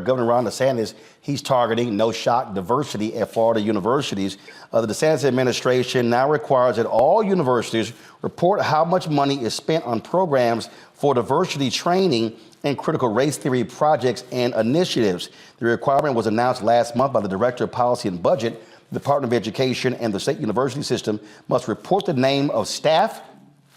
Governor Ron DeSantis, he's targeting, no shock, diversity at Florida universities. The Desantis Administration now requires that all universities report how much money is spent on programs for diversity training and critical race theory projects and initiatives. The requirement was announced last month by the Director of Policy and Budget. The Department of Education and the state university system must report the name of staff,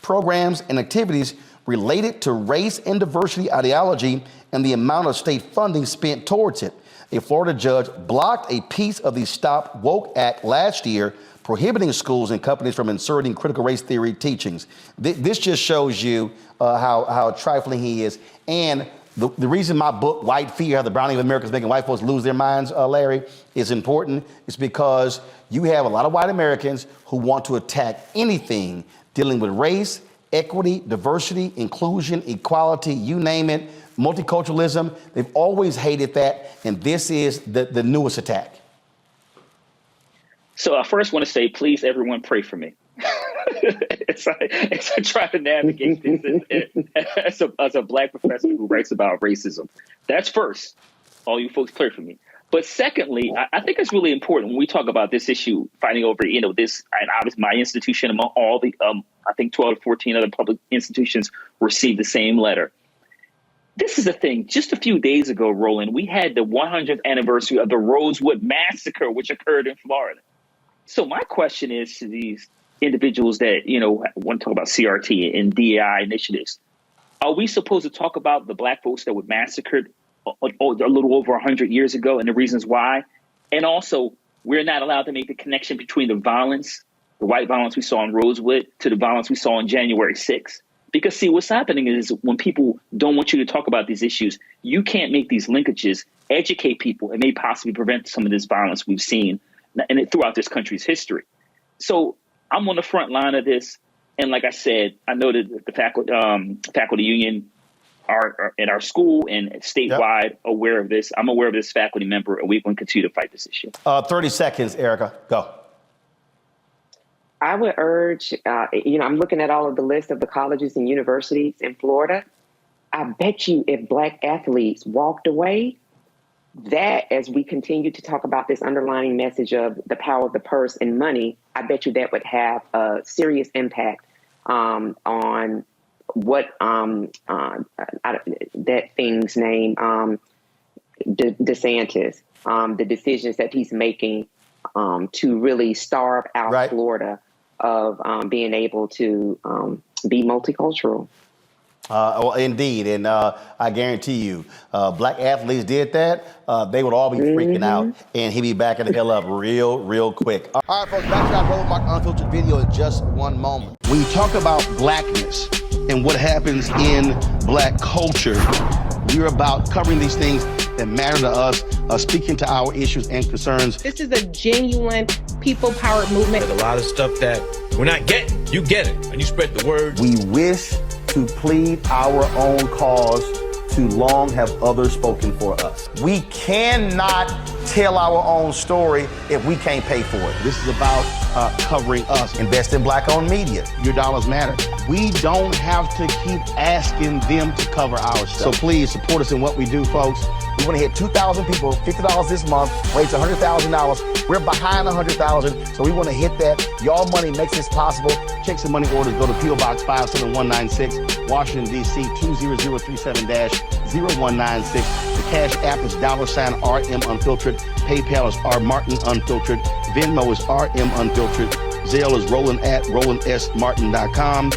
programs, and activities related to race and diversity ideology and the amount of state funding spent towards it. A Florida judge blocked a piece of the Stop Woke Act last year, prohibiting schools and companies from inserting critical race theory teachings. This just shows you how trifling he is. And the reason my book, White Fear, How the Browning of America is Making White Folks Lose Their Minds, Larry, is important. It's because you have a lot of white Americans who want to attack anything dealing with race, equity, diversity, inclusion, equality, you name it, multiculturalism. They've always hated that, and this is the newest attack. So I first want to say, please, everyone, pray for me. as I try to navigate this as a Black professor who writes about racism. That's first. All you folks pray for me. But secondly, I think it's really important when we talk about this issue, fighting over, this, and obviously my institution among all the, I think 12 to 14 other public institutions received the same letter. This is the thing. Just a few days ago, Roland, we had the 100th anniversary of the Rosewood Massacre, which occurred in Florida. So my question is to these individuals that, want to talk about CRT and DEI initiatives, are we supposed to talk about the Black folks that were massacred a little over 100 years ago and the reasons why? And also, we're not allowed to make the connection between the violence, the white violence we saw in Rosewood, to the violence we saw on January 6th. Because, see, what's happening is when people don't want you to talk about these issues, you can't make these linkages, educate people, and may possibly prevent some of this violence we've seen throughout this country's history. So I'm on the front line of this. And like I said, I know that the faculty union are at our school and statewide aware of this. I'm aware of this faculty member, and we're going to continue to fight this issue. 30 seconds, Erica. Go. I would urge, I'm looking at all of the list of the colleges and universities in Florida. I bet you if Black athletes walked away, that as we continue to talk about this underlying message of the power of the purse and money, I bet you that would have a serious impact on what that thing's name, DeSantis, the decisions that he's making to really starve out Florida of being able to be multicultural. Well, indeed. And I guarantee you, Black athletes did that, they would all be freaking out, and he'd be backing the hell up real quick. All right, folks, back to our Roland Martin Unfiltered video in just one moment. When you talk about Blackness and what happens in Black culture, we're about covering these things that matter to us, speaking to our issues and concerns. This is a genuine people-powered movement. There's a lot of stuff that we're not getting. You get it, and you spread the word. We wish to plead our own cause, to long have others spoken for us. We cannot tell our own story if we can't pay for it. This is about covering us. Invest in Black-owned media. Your dollars matter. We don't have to keep asking them to cover our stuff. So please support us in what we do, folks. We want to hit 2,000 people, $50 this month, raise $100,000. We're behind 100,000, so we want to hit that. Y'all money makes this possible. Checks and money orders go to P.O. Box 57196, Washington, D.C. 20037-0196. The Cash App is $RM Unfiltered. PayPal is R Martin Unfiltered. Venmo is RM Unfiltered. Zelle is Roland at RolandSMartin.com.